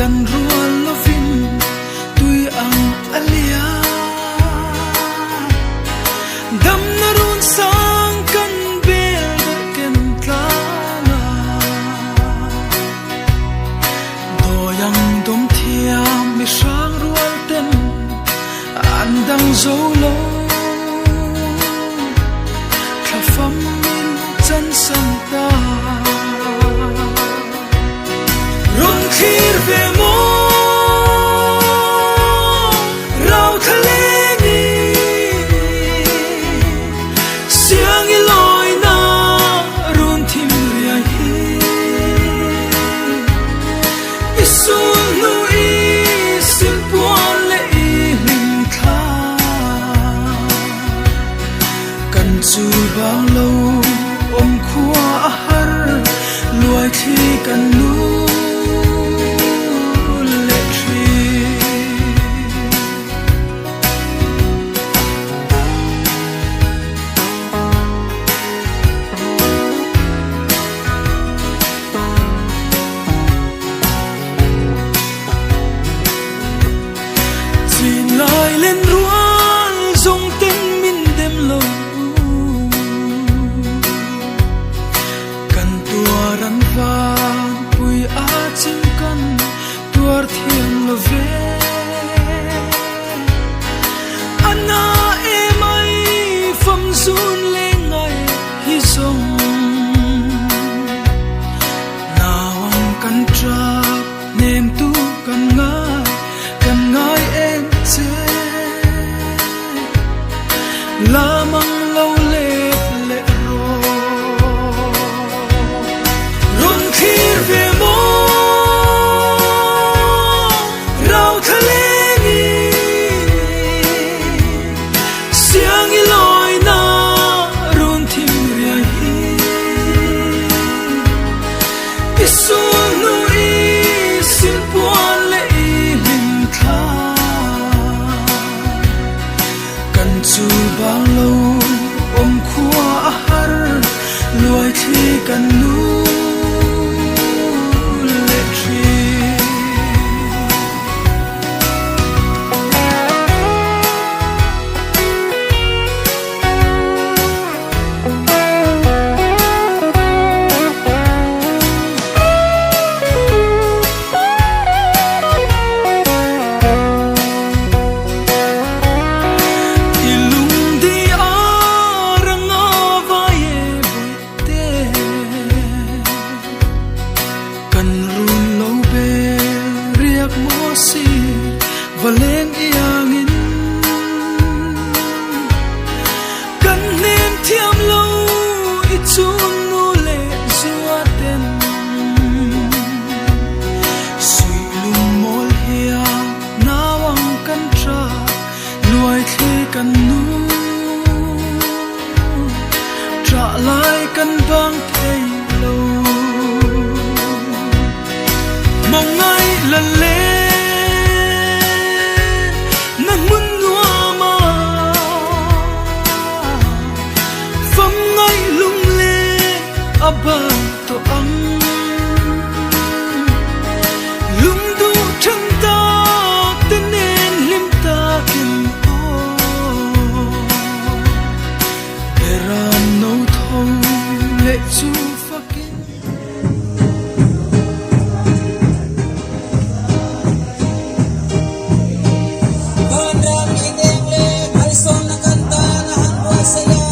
kan rual lovin tui ang alia dam na run sang kan bel ken tlana doyang dom thiam mi sang rual ten andang zolo khafam min chan sam ta run khir ve mo rau thale ni siang i loi na run thim ria hi isun nu i sim puan le i lim kha kan chu bang lo om khua har luai thi kan nu lên ruan dùng tên min đêm lâu cần tua rắn vàng bụi á chim cần tua thiên lo về anna em ai phẩm run lên ngày hi sông nào ang cần trap nên tu cần ngài em chế lamang lâu lệ lệ run khir về mo rau thale ni siang i loi na run thim ria hi isun nu i sin puan le i lim kha kan chu bang lo om khua har luai thi kan nu le tri valeng iangin kan nem thiam lo i chun nu le zuaten sui lung mol hia nawang kan tra luai thi kan nu tra lai kan bang thei lo mong ngai la le abang to ang lung du chang ta tenen lim ta kim o eram no thong le chu fakin bandang ideng le malson na kanta na hanwa saya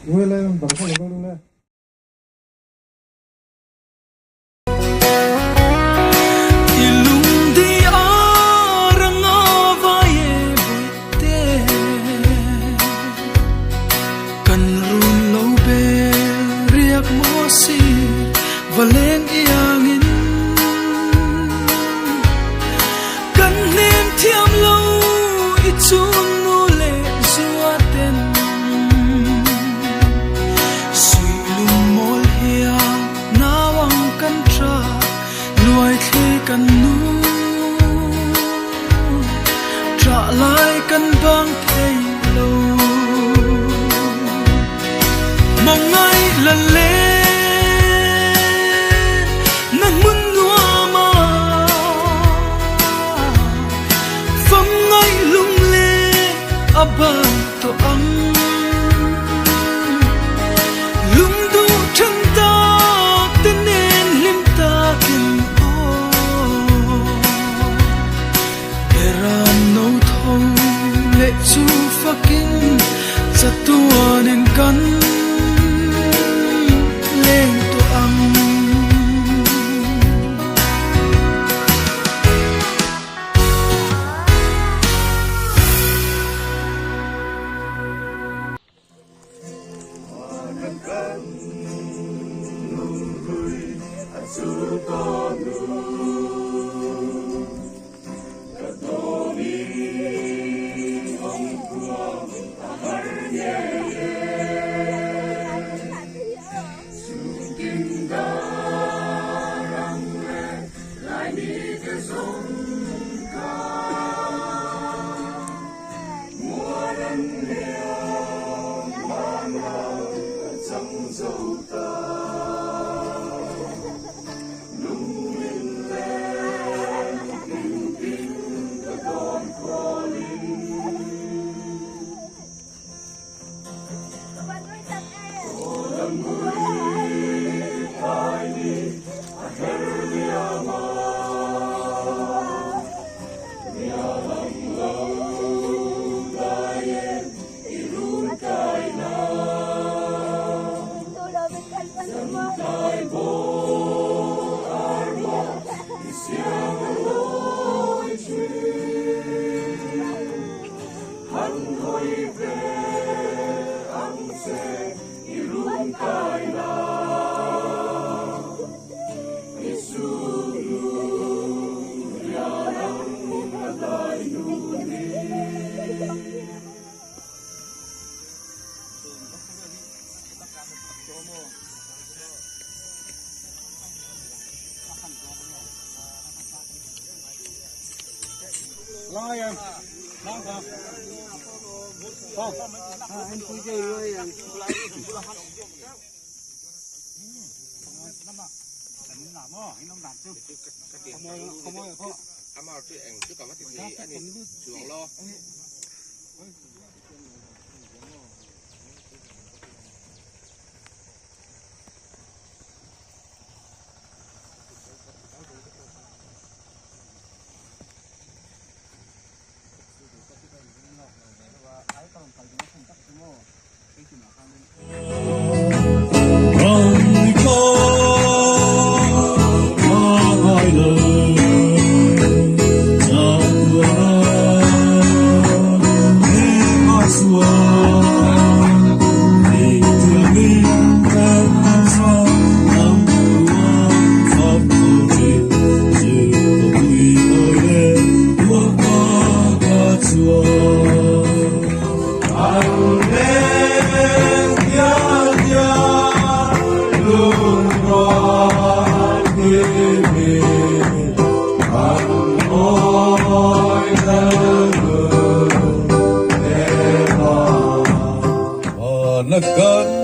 Đúng lên, bảo không được đúng lên. Valeng iangin kan nem thiam lo ichun nu le zuaten sui lum mol hia nawang kan tra luai the kan nu tra lai kan bang thei lo mong ngai la le abang to ang lung du chang ta tenen lim ta kin o eram no thong le chu fakin chatuan en kan leng to ang Lo em, lo không? Không, anh cứ chơi thôi em. Panakan